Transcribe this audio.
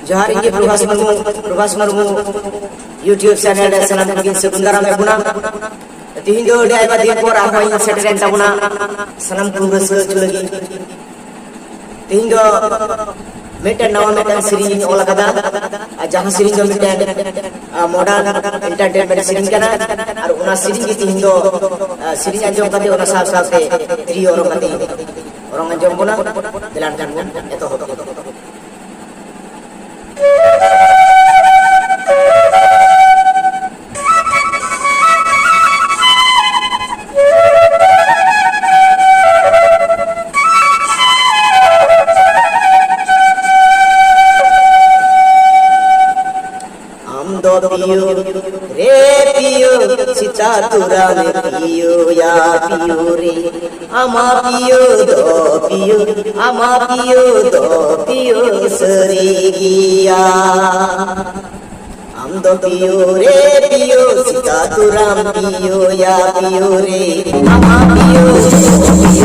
Johar ini Prabhas Marmu YouTube channel salam bikin sekundara mebuna. Tihindo dia iba dia por apa yang seteren tabuna salam kubus lagi. Tihindo meter nawa meter siri ini olah kada. Jahan siri jo meter modal entertainment siri kana. Aru una siri ini tihindo siri anjom kate una sab te Triyo orang kate orang anjom buna jalankan bun itu hoto. Amdo Piyo, re Piyo, sita turame Piyo ya Piyo re, ama Piyo do Piyo serigia. Amdo Piyo re Piyo, sita turam Piyo ya Piyo re, ama Piyo serigia.